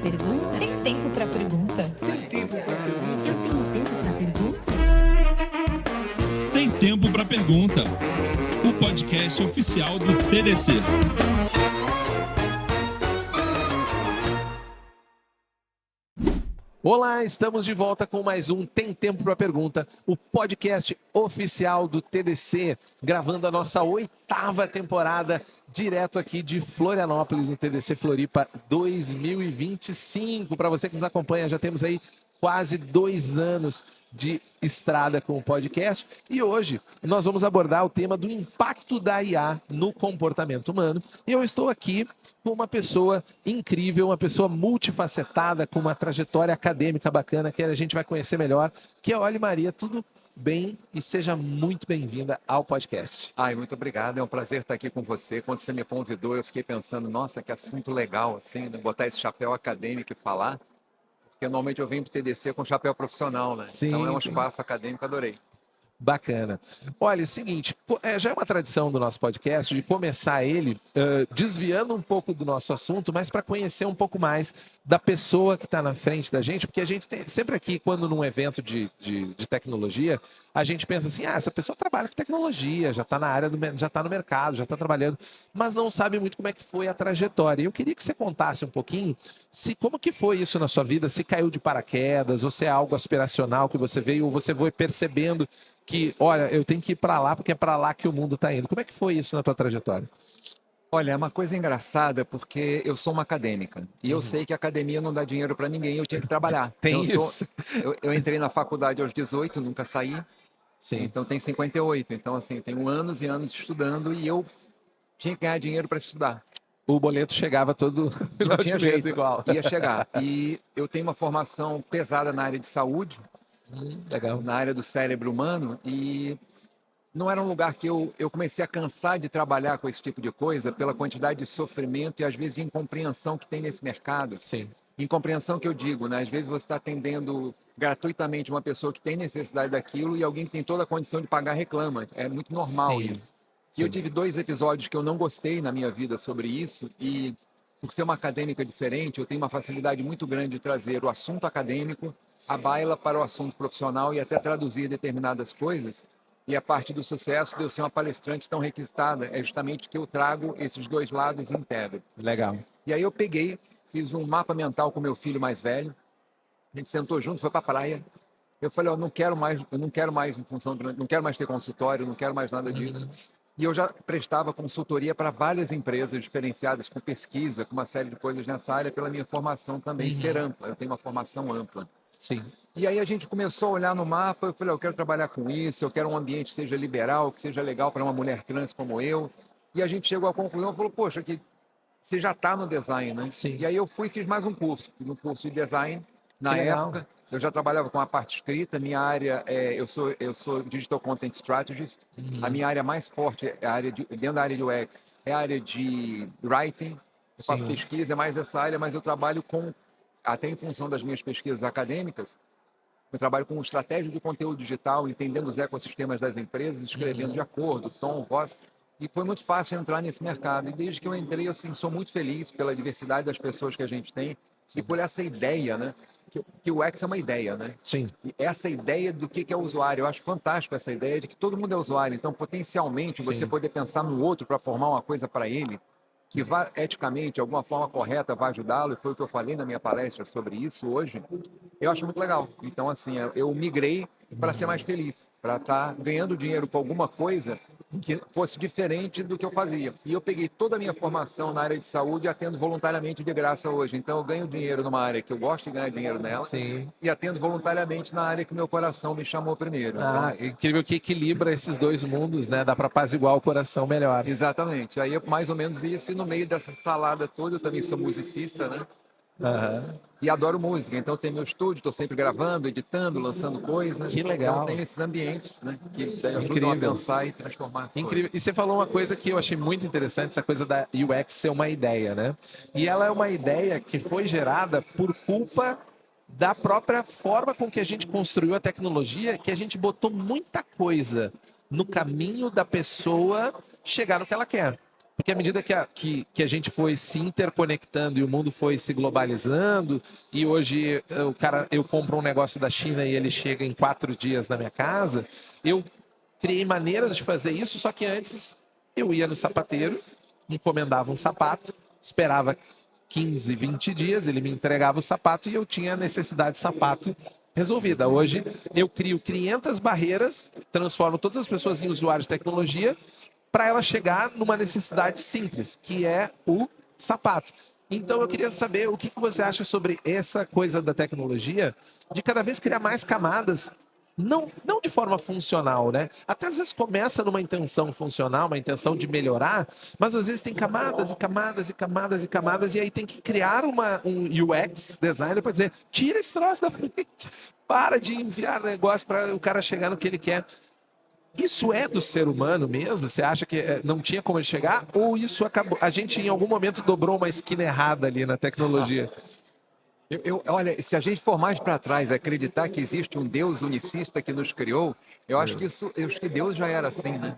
pergunta? Tem tempo pra pergunta? Tem tempo para pergunta? Eu tenho tempo pra pergunta? Tem Tempo para Pergunta, o podcast oficial do TDC. Olá, estamos de volta com mais um Tem Tempo para Pergunta, o podcast oficial do TDC, gravando a nossa 8ª temporada, direto aqui de Florianópolis, no TDC Floripa 2025. Para você que nos acompanha, já temos aí quase 2 anos de estrada com o podcast e hoje nós vamos abordar o tema do impacto da IA no comportamento humano. E eu estou aqui com uma pessoa incrível, uma pessoa multifacetada, com uma trajetória acadêmica bacana, que a gente vai conhecer melhor, que é a Oli Maria. Tudo bem? E seja muito bem-vinda ao podcast. Muito obrigado. É um prazer estar aqui com você. Quando você me convidou, eu fiquei pensando, nossa, que assunto legal, assim, né? Botar esse chapéu acadêmico e falar. Porque normalmente eu venho para o TDC com chapéu profissional, né? Sim, então é um sim. espaço acadêmico, adorei. Bacana. Olha, é o seguinte, já é uma tradição do nosso podcast de começar ele desviando um pouco do nosso assunto, mas para conhecer um pouco mais da pessoa que está na frente da gente, porque a gente tem sempre aqui, quando num evento de tecnologia, a gente pensa assim, essa pessoa trabalha com tecnologia, já está na área já está no mercado, já está trabalhando, mas não sabe muito como é que foi a trajetória. E eu queria que você contasse um pouquinho como que foi isso na sua vida, se caiu de paraquedas, ou se é algo aspiracional que você veio, ou você foi percebendo que, olha, eu tenho que ir para lá porque é para lá que o mundo está indo. Como é que foi isso na tua trajetória? Olha, é uma coisa engraçada porque eu sou uma acadêmica e eu sei que a academia não dá dinheiro para ninguém, eu tinha que trabalhar. Tem Então, isso? Eu entrei na faculdade aos 18, nunca saí, Sim. então tenho 58. Então, assim, tenho anos e anos estudando e eu tinha que ganhar dinheiro para estudar. O boleto chegava todo Não tinha jeito, igual. ia chegar. E eu tenho uma formação pesada na área de saúde, Legal. na área do cérebro humano, e não era um lugar que eu comecei a cansar de trabalhar com esse tipo de coisa pela quantidade de sofrimento e às vezes de incompreensão que tem nesse mercado. Sim. Incompreensão que eu digo, né? Às vezes você está atendendo gratuitamente uma pessoa que tem necessidade daquilo e alguém que tem toda a condição de pagar reclama. É muito normal Sim. isso. E eu tive 2 episódios que eu não gostei na minha vida sobre isso e por ser uma acadêmica diferente, eu tenho uma facilidade muito grande de trazer o assunto acadêmico, a baila para o assunto profissional e até traduzir determinadas coisas. E a parte do sucesso de eu ser uma palestrante tão requisitada é justamente que eu trago esses 2 lados e integro. Legal. E aí eu peguei, fiz um mapa mental com meu filho mais velho, a gente sentou junto, foi para a praia. Eu falei, eu não quero mais em função, não quero mais ter consultório, não quero mais nada disso. E eu já prestava consultoria para várias empresas diferenciadas, com pesquisa, com uma série de coisas nessa área, pela minha formação também ser ampla. Eu tenho uma formação ampla. Sim. E aí a gente começou a olhar no mapa, eu falei, eu quero trabalhar com isso, eu quero um ambiente que seja liberal, que seja legal para uma mulher trans como eu. E a gente chegou à conclusão, falou, poxa, que você já está no design, né? Sim. E aí eu fui e fiz mais um curso. Fiz um curso de design. Na Que legal. época, eu já trabalhava com a parte escrita. Minha área, eu sou Digital Content Strategist. A minha área mais forte, dentro da área de UX, é a área de writing. Eu faço Sim. pesquisa, é mais essa área, mas eu trabalho até em função das minhas pesquisas acadêmicas, eu trabalho com estratégia de conteúdo digital, entendendo os ecossistemas das empresas, escrevendo de acordo, tom, voz. E foi muito fácil entrar nesse mercado. E desde que eu entrei, eu sou muito feliz pela diversidade das pessoas que a gente tem e por essa ideia, né? Que o UX é uma ideia, né? Sim. E essa ideia do que é o usuário. Eu acho fantástico essa ideia de que todo mundo é usuário. Então, potencialmente, você Sim. poder pensar no outro para formar uma coisa para ele, que vai, eticamente, de alguma forma correta, vai ajudá-lo, e foi o que eu falei na minha palestra sobre isso hoje, eu acho muito legal. Então, assim, eu migrei para ser mais feliz, para estar ganhando dinheiro com alguma coisa que fosse diferente do que eu fazia. E eu peguei toda a minha formação na área de saúde e atendo voluntariamente de graça hoje. Então, eu ganho dinheiro numa área que eu gosto de ganhar dinheiro nela. Sim. E atendo voluntariamente na área que meu coração me chamou primeiro. Incrível que equilibra esses 2 mundos, né? Dá para apaziguar o coração melhor. Exatamente. Aí é mais ou menos isso. E no meio dessa salada toda, eu também sou musicista, né? E adoro música, então eu tenho meu estúdio, estou sempre gravando, editando, lançando coisas. Que legal. Então tem esses ambientes, né, que ajudam Incrível. a pensar e transformar as Incrível. coisas. E você falou uma coisa que eu achei muito interessante, essa coisa da UX ser uma ideia, né? E ela é uma ideia que foi gerada por culpa da própria forma com que a gente construiu a tecnologia, que a gente botou muita coisa no caminho da pessoa chegar no que ela quer. Porque à medida que a gente foi se interconectando e o mundo foi se globalizando, e hoje eu compro um negócio da China e ele chega em 4 dias na minha casa, eu criei maneiras de fazer isso, só que antes eu ia no sapateiro, encomendava um sapato, esperava 15, 20 dias, ele me entregava o sapato e eu tinha a necessidade de sapato resolvida. Hoje eu crio 500 barreiras, transformo todas as pessoas em usuários de tecnologia para ela chegar numa necessidade simples, que é o sapato. Então eu queria saber o que você acha sobre essa coisa da tecnologia, de cada vez criar mais camadas, não de forma funcional, né? Até às vezes começa numa intenção funcional, uma intenção de melhorar, mas às vezes tem camadas e camadas e camadas e camadas, e aí tem que criar um UX designer para dizer, tira esse troço da frente, para de enviar negócio para o cara chegar no que ele quer. Isso é do ser humano mesmo? Você acha que não tinha como ele chegar? Ou isso acabou? A gente em algum momento dobrou uma esquina errada ali na tecnologia? Olha, se a gente for mais para trás, acreditar que existe um Deus unicista que nos criou, eu acho que Deus já era assim, né?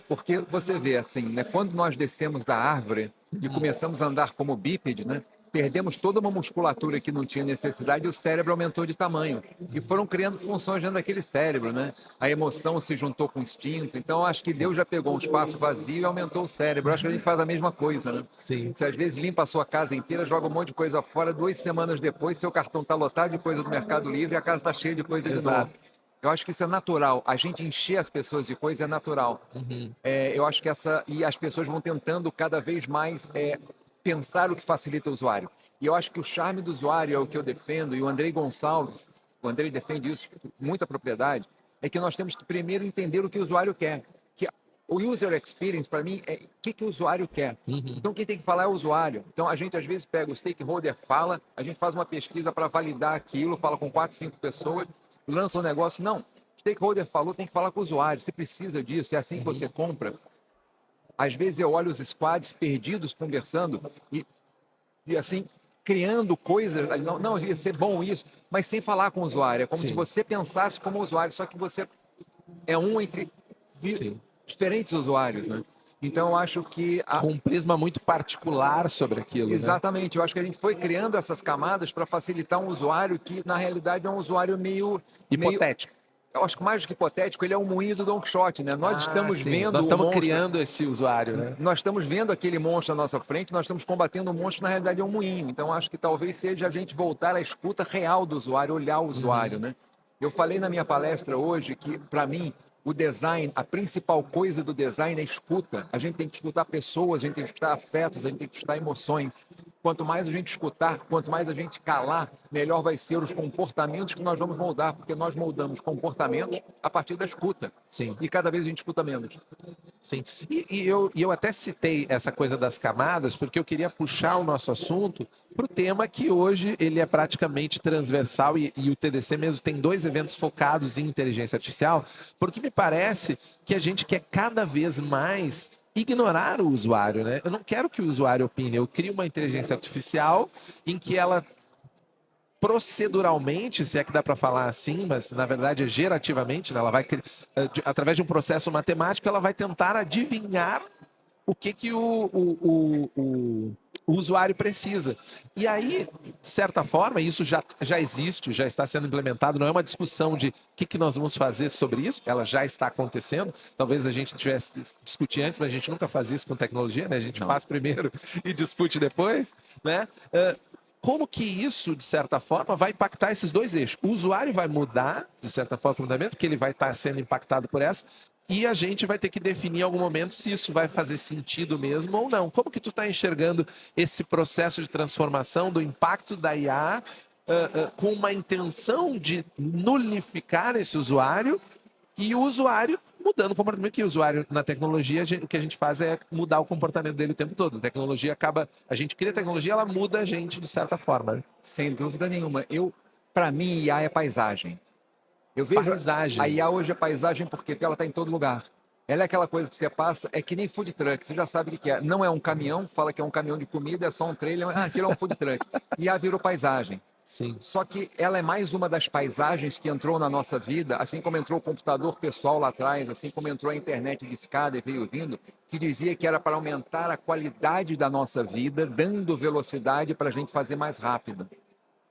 Porque você vê assim, né? Quando nós descemos da árvore e começamos a andar como bípede, né? Perdemos toda uma musculatura que não tinha necessidade e o cérebro aumentou de tamanho. E foram criando funções dentro daquele cérebro, né? A emoção se juntou com o instinto. Então, eu acho que Deus já pegou um espaço vazio e aumentou o cérebro. Eu acho que a gente faz a mesma coisa, né? Sim. Você às vezes limpa a sua casa inteira, joga um monte de coisa fora, 2 semanas depois, seu cartão está lotado de coisa do Mercado Livre e a casa está cheia de coisa de novo. Eu acho que isso é natural. A gente encher as pessoas de coisa é natural. Eu acho que e as pessoas vão tentando cada vez mais pensar o que facilita o usuário. E eu acho que o charme do usuário é o que eu defendo, e o Andrei Gonçalves, o Andrei defende isso com muita propriedade, é que nós temos que primeiro entender o que o usuário quer. Que o user experience, para mim, é o que o usuário quer. Então, quem tem que falar é o usuário. Então, a gente, às vezes, pega o stakeholder, fala, a gente faz uma pesquisa para validar aquilo, fala com 4, 5 pessoas, lança um negócio. Não, o stakeholder falou, tem que falar com o usuário. Você precisa disso, é assim que você compra. Às vezes eu olho os squads perdidos conversando e assim, criando coisas. Não, ia ser bom isso, mas sem falar com o usuário. É como se você pensasse como usuário, só que você é um entre diferentes usuários, né? Então eu acho que... Com um prisma muito particular sobre aquilo, Exatamente. Né? Eu acho que a gente foi criando essas camadas para facilitar um usuário que, na realidade, é um usuário meio... hipotético. Eu acho que mais do que hipotético, ele é um moinho do Don Quixote, né? Nós estamos vendo nós estamos criando esse usuário, né? Nós estamos vendo aquele monstro à nossa frente, nós estamos combatendo um monstro que na realidade é um moinho. Então acho que talvez seja a gente voltar à escuta real do usuário, olhar o usuário, né? Eu falei na minha palestra hoje que, para mim, o design, a principal coisa do design é escuta. A gente tem que escutar pessoas, a gente tem que escutar afetos, a gente tem que escutar emoções. Quanto mais a gente escutar, quanto mais a gente calar, melhor vai ser os comportamentos que nós vamos moldar, porque nós moldamos comportamentos a partir da escuta. Sim. E cada vez a gente escuta menos. Sim. E eu até citei essa coisa das camadas, porque eu queria puxar o nosso assunto para o tema que hoje ele é praticamente transversal e o TDC mesmo tem 2 eventos focados em inteligência artificial, porque me parece que a gente quer cada vez mais ignorar o usuário, né? Eu não quero que o usuário opine, eu crio uma inteligência artificial em que ela proceduralmente, se é que dá para falar assim, mas na verdade é gerativamente, né? Ela vai, através de um processo matemático, ela vai tentar adivinhar o que o usuário precisa. E aí, de certa forma, isso já existe, já está sendo implementado, não é uma discussão de o que nós vamos fazer sobre isso, ela já está acontecendo. Talvez a gente tivesse discutir antes, mas a gente nunca faz isso com tecnologia, né? A gente faz primeiro e discute depois, né? Como que isso, de certa forma, vai impactar esses 2 eixos? O usuário vai mudar, de certa forma, o fundamento, porque ele vai estar sendo impactado por essa, e a gente vai ter que definir em algum momento se isso vai fazer sentido mesmo ou não. Como que tu está enxergando esse processo de transformação do impacto da IA com uma intenção de nulificar esse usuário e o usuário mudando o comportamento, que o usuário na tecnologia, o que a gente faz é mudar o comportamento dele o tempo todo. A tecnologia acaba, a gente cria a tecnologia, ela muda a gente de certa forma. Né? Sem dúvida nenhuma. Para mim, IA é paisagem. Eu vejo paisagem. A IA hoje é paisagem porque ela está em todo lugar. Ela é aquela coisa que você passa, é que nem food truck, você já sabe o que é. Não é um caminhão, fala que é um caminhão de comida, é só um trailer, aquilo é um food truck. IA virou paisagem. Sim. Só que ela é mais uma das paisagens que entrou na nossa vida, assim como entrou o computador pessoal lá atrás, assim como entrou a internet de escada e veio vindo, que dizia que era para aumentar a qualidade da nossa vida, dando velocidade para a gente fazer mais rápido. Eu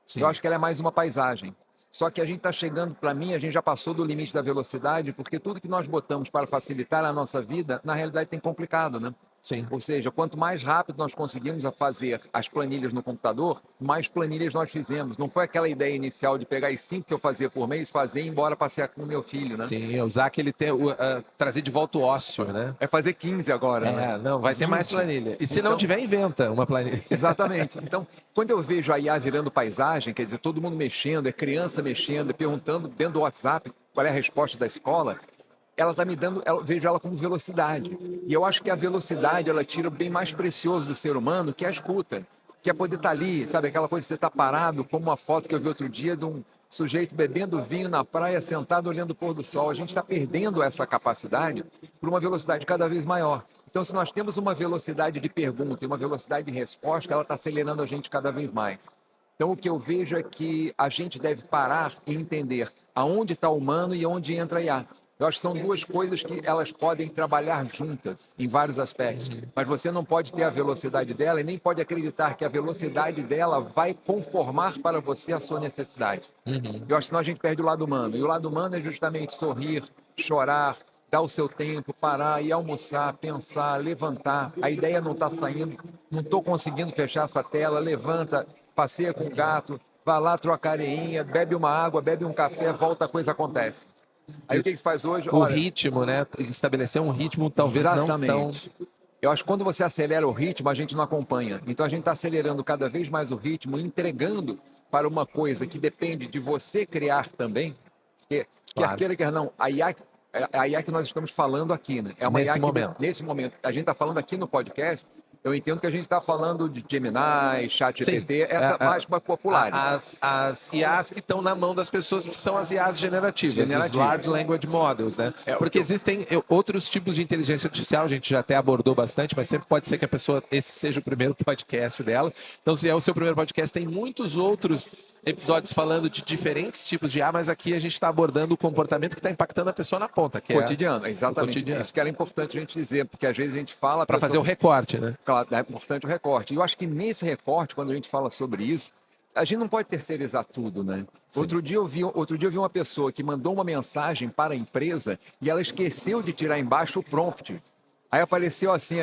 Sim. acho que ela é mais uma paisagem. Só que a gente está chegando, para mim, a gente já passou do limite da velocidade, porque tudo que nós botamos para facilitar a nossa vida, na realidade tem complicado, né? Sim. Ou seja, quanto mais rápido nós conseguimos fazer as planilhas no computador, mais planilhas nós fizemos. Não foi aquela ideia inicial de pegar as 5 que eu fazia por mês, fazer e ir embora passear com o meu filho, né? Sim, usar aquele trazer de volta o ócio, né? É fazer 15 agora, né? Não, vai ter mais 20. planilha. E se não Então, tiver, inventa uma planilha. exatamente. Então, quando eu vejo a IA virando paisagem, quer dizer, todo mundo mexendo, é criança mexendo, é perguntando dentro do WhatsApp qual é a resposta da escola, ela está me dando, eu vejo ela como velocidade. E eu acho que a velocidade, ela tira o bem mais precioso do ser humano, que é a escuta. Que é poder estar ali, sabe? Aquela coisa de você estar parado, como uma foto que eu vi outro dia de um sujeito bebendo vinho na praia, sentado olhando o pôr do sol. A gente está perdendo essa capacidade por uma velocidade cada vez maior. Então, se nós temos uma velocidade de pergunta e uma velocidade de resposta, ela está acelerando a gente cada vez mais. Então, o que eu vejo é que a gente deve parar e entender aonde está o humano e onde entra a IA. Eu acho que são duas coisas que elas podem trabalhar juntas em vários aspectos, mas você não pode ter a velocidade dela e nem pode acreditar que a velocidade dela vai conformar para você a sua necessidade. Eu acho que senão a gente perde o lado humano, e o lado humano é justamente sorrir, chorar, dar o seu tempo, parar, ir almoçar, pensar, levantar. A ideia não está saindo, não estou conseguindo fechar essa tela, levanta, passeia com o gato, vai lá, troca a areinha, bebe uma água, bebe um café, volta, a coisa acontece. Aí o que a gente faz hoje? O ritmo, né? Estabelecer um ritmo talvez exatamente. não tão... Eu acho que quando você acelera o ritmo, a gente não acompanha. Então a gente está acelerando cada vez mais o ritmo, entregando para uma coisa que depende de você criar também. Porque, Claro. quer queira, quer não, a IA que nós estamos falando aqui, né? É uma Nesse IA que, momento. nesse momento, a gente está falando aqui no podcast. Eu entendo que a gente está falando de Gemini, ChatGPT, essa mais populares. As IAs que estão na mão das pessoas, que são as IAs generativas, os Large Language Models, né? Porque existem outros tipos de inteligência artificial, a gente já até abordou bastante, mas sempre pode ser que a pessoa, esse seja o primeiro podcast dela. Então, se é o seu primeiro podcast, tem muitos outros episódios falando de diferentes tipos de IA, mas aqui a gente está abordando o comportamento que está impactando a pessoa na ponta, que cotidiano, exatamente. cotidiano. Isso que era importante a gente dizer, porque às vezes a gente fala... Para fazer o recorte, né? Claro, é importante o recorte. E eu acho que nesse recorte, quando a gente fala sobre isso, a gente não pode terceirizar tudo, né? Outro dia eu vi uma pessoa que mandou uma mensagem para a empresa e ela esqueceu de tirar embaixo o prompt. Aí apareceu assim,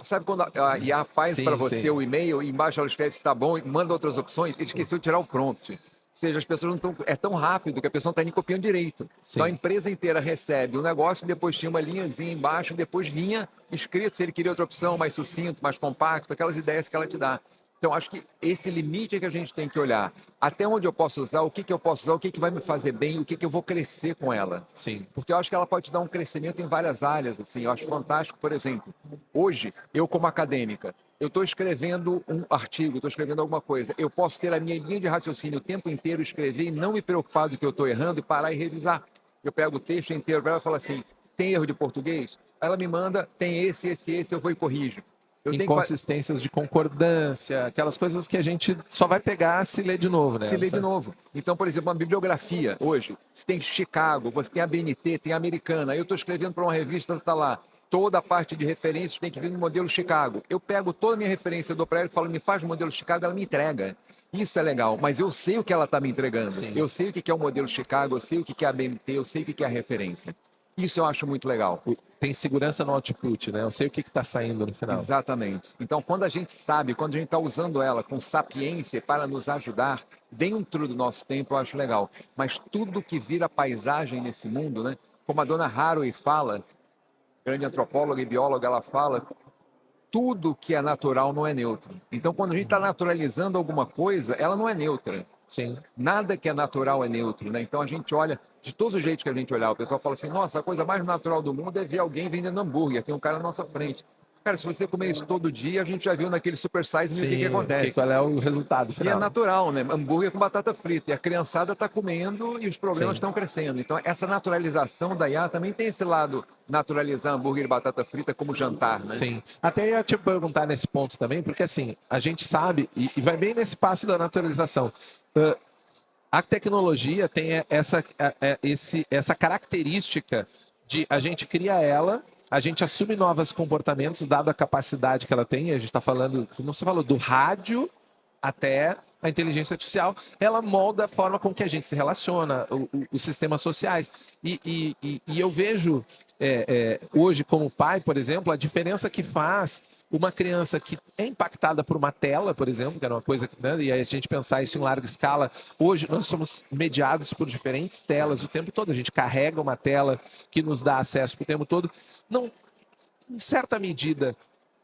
sabe quando a IA faz para você o e-mail e embaixo ela escreve se está bom e manda outras opções? Ele esqueceu de tirar o prompt. Ou seja, as pessoas não estão... É tão rápido que a pessoa não está nem copiando direito. Sim. Então a empresa inteira recebe um negócio, depois tinha uma linhazinha embaixo, depois vinha escrito se ele queria outra opção, mais sucinto, mais compacto, aquelas ideias que ela te dá. Então acho que esse limite é que a gente tem que olhar. Até onde eu posso usar, o que eu posso usar, o que vai me fazer bem, o que eu vou crescer com ela. Sim. Porque eu acho que ela pode te dar um crescimento em várias áreas. Assim. Eu acho fantástico, por exemplo, hoje, eu como acadêmica, eu estou escrevendo um artigo, estou escrevendo alguma coisa. Eu posso ter a minha linha de raciocínio o tempo inteiro, escrever e não me preocupar do que eu estou errando e parar e revisar. Eu pego o texto inteiro para ela e falo assim, tem erro de português? Ela me manda, tem esse, eu vou e corrijo. Inconsistências de concordância, aquelas coisas que a gente só vai pegar se ler de novo, né? Se ler de novo. Então, por exemplo, uma bibliografia hoje, você tem Chicago, você tem a BNT, tem a Americana. Eu estou escrevendo para uma revista, está lá. Toda a parte de referências tem que vir no modelo Chicago. Eu pego toda a minha referência, eu dou para ela e falo, me faz o modelo Chicago, ela me entrega. Isso é legal, mas eu sei o que ela está me entregando. Sim. Eu sei o que é o modelo Chicago, eu sei o que é a BNT, eu sei o que é a referência. Isso eu acho muito legal. Tem segurança no output, né? Eu sei o que está saindo no final. Exatamente. Então, quando a gente sabe, quando a gente está usando ela com sapiência para nos ajudar dentro do nosso tempo, eu acho legal. Mas tudo que vira paisagem nesse mundo, né? Como a dona Haraway fala, grande antropóloga e bióloga, ela fala, tudo que é natural não é neutro. Então, quando a gente está naturalizando alguma coisa, ela não é neutra. Sim. Nada que é natural é neutro, né? Então a gente olha, de todos os jeitos que a gente olhar, o pessoal fala assim, nossa, a coisa mais natural do mundo é ver alguém vendendo hambúrguer, tem um cara na nossa frente. Cara, se você comer isso todo dia, a gente já viu naquele Super Size Me o que Sim, acontece. qual é o resultado E é final? natural, né? Hambúrguer com batata frita. E a criançada está comendo e os problemas Sim. estão crescendo. Então, essa naturalização da IA também tem esse lado, naturalizar hambúrguer e batata frita como jantar, né? Sim. Até ia te perguntar nesse ponto também, porque assim, a gente sabe, e vai bem nesse passo da naturalização. A tecnologia tem essa característica de a gente cria ela, a gente assume novos comportamentos, dado a capacidade que ela tem. A gente está falando, como você falou, do rádio até a inteligência artificial, ela molda a forma com que a gente se relaciona, os sistemas sociais. E eu vejo hoje, como pai, por exemplo, a diferença que faz uma criança que é impactada por uma tela, por exemplo, que era uma coisa que, né, e aí a gente pensar isso em larga escala, hoje nós somos mediados por diferentes telas o tempo todo, a gente carrega uma tela que nos dá acesso o tempo todo. Não, em certa medida,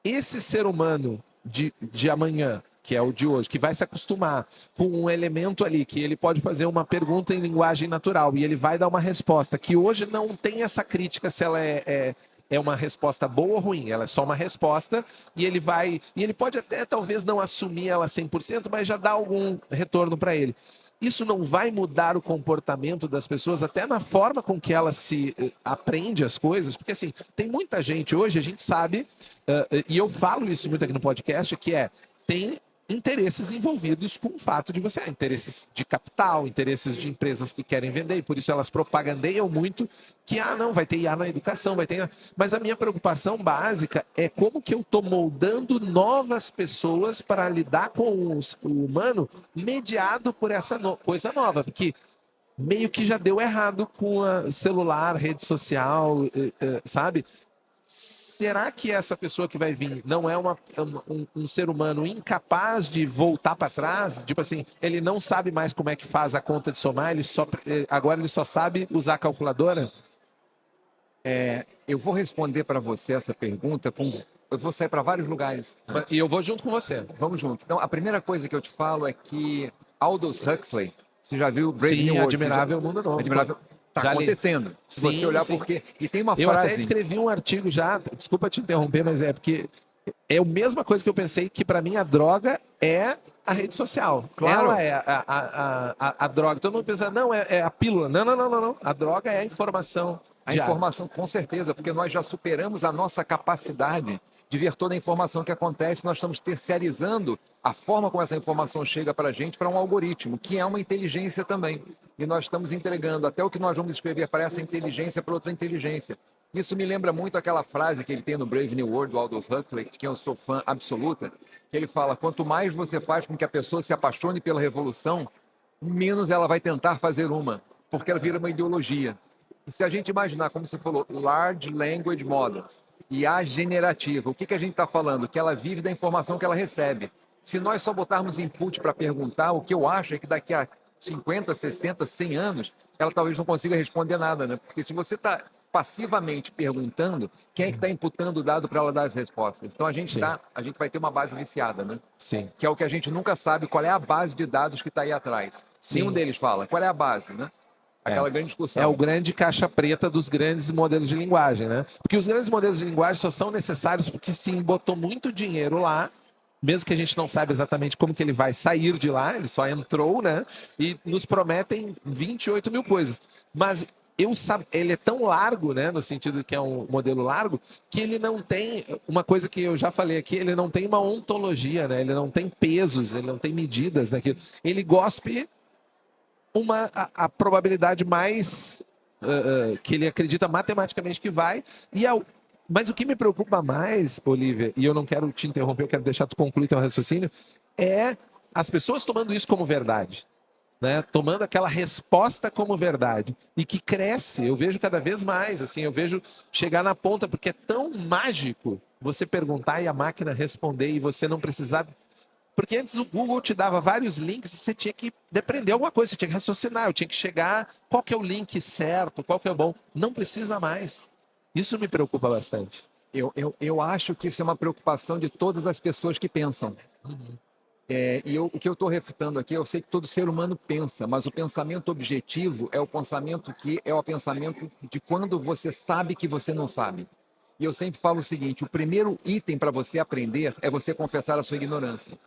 esse ser humano de amanhã, que é o de hoje, que vai se acostumar com um elemento ali, que ele pode fazer uma pergunta em linguagem natural e ele vai dar uma resposta, que hoje não tem essa crítica se ela é uma resposta boa ou ruim, ela é só uma resposta e ele pode até talvez não assumir ela 100%, mas já dá algum retorno para ele. Isso não vai mudar o comportamento das pessoas, até na forma com que ela se aprende as coisas, porque assim, tem muita gente hoje, a gente sabe, e eu falo isso muito aqui no podcast, que tem interesses envolvidos com o fato de você, interesses de capital, interesses de empresas que querem vender, e por isso elas propagandeiam muito que, não, vai ter IA na educação, vai ter IA. Mas a minha preocupação básica é como que eu estou moldando novas pessoas para lidar com o humano mediado por essa coisa nova, porque meio que já deu errado com a celular, rede social, sabe? Será que essa pessoa que vai vir não é um ser humano incapaz de voltar para trás? Tipo assim, ele não sabe mais como é que faz a conta de somar, agora ele só sabe usar a calculadora? Eu vou responder para você essa pergunta eu vou sair para vários lugares. E eu vou junto com você. Vamos junto. Então, a primeira coisa que eu te falo é que Aldous Huxley, você já viu Brave New Sim, World? Admirável Mundo Novo. Admirável. Tá Já li. acontecendo. Se Sim, você olhar sim. porque... E tem uma Eu até frase... escrevi um artigo já, desculpa te interromper, mas é porque é a mesma coisa que eu pensei, que para mim a droga é a rede social. Claro. Ela é a droga. Todo mundo pensa, não, é a pílula. Não. A droga é a informação. A informação, com certeza, porque nós já superamos a nossa capacidade de ver toda a informação que acontece, nós estamos terceirizando a forma como essa informação chega para a gente para um algoritmo, que é uma inteligência também. E nós estamos entregando até o que nós vamos escrever para essa inteligência, para outra inteligência. Isso me lembra muito aquela frase que ele tem no Brave New World, do Aldous Huxley, de quem eu sou fã absoluta, que ele fala, quanto mais você faz com que a pessoa se apaixone pela revolução, menos ela vai tentar fazer uma, porque ela vira uma ideologia. E se a gente imaginar, como você falou, Large Language Models, IA generativa, o que a gente está falando? Que ela vive da informação que ela recebe. Se nós só botarmos input para perguntar, o que eu acho é que daqui a 50, 60, 100 anos, ela talvez não consiga responder nada, né? Porque se você está passivamente perguntando, quem é que está imputando o dado para ela dar as respostas? Então a gente vai ter uma base viciada, né? Sim. Que é o que a gente nunca sabe qual é a base de dados que está aí atrás. Sim. Nenhum deles fala qual é a base, né? Aquela grande discussão. É o grande caixa preta dos grandes modelos de linguagem, né? Porque os grandes modelos de linguagem só são necessários porque sim, botou muito dinheiro lá, mesmo que a gente não saiba exatamente como que ele vai sair de lá, ele só entrou, né? E nos prometem 28 mil coisas. Mas ele é tão largo, né? No sentido de que é um modelo largo, que ele não tem, uma coisa que eu já falei aqui, ele não tem uma ontologia, né? Ele não tem pesos, ele não tem medidas naquilo. Ele gospe a probabilidade mais que ele acredita matematicamente que vai. Mas o que me preocupa mais, Olivia, e eu não quero te interromper, eu quero deixar tu concluir teu raciocínio, é as pessoas tomando isso como verdade, né? Tomando aquela resposta como verdade e que cresce. Eu vejo cada vez mais, assim, eu vejo chegar na ponta, porque é tão mágico você perguntar e a máquina responder e você não precisar. Porque antes o Google te dava vários links e você tinha que depreender alguma coisa, você tinha que raciocinar, eu tinha que chegar, qual que é o link certo, qual que é o bom. Não precisa mais. Isso me preocupa bastante. Eu acho que isso é uma preocupação de todas as pessoas que pensam. Uhum. O que eu estou refutando aqui, eu sei que todo ser humano pensa, mas o pensamento objetivo é o pensamento de quando você sabe que você não sabe. E eu sempre falo o seguinte, o primeiro item para você aprender é você confessar a sua ignorância.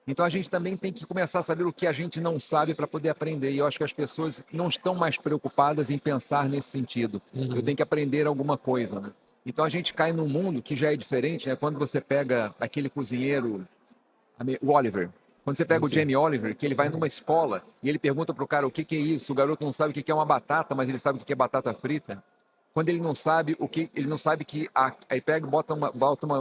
Então a gente também tem que começar a saber o que a gente não sabe para poder aprender. E eu acho que as pessoas não estão mais preocupadas em pensar nesse sentido. Eu tenho que aprender alguma coisa, né? Então a gente cai num mundo que já é diferente, né? Quando você pega aquele cozinheiro, o Oliver. Quando você pega o Jamie Oliver, que ele vai numa escola e ele pergunta pro cara o que é isso, o garoto não sabe o que é uma batata, mas ele sabe o que é batata frita. Quando ele não sabe ele não sabe que aí pega, bota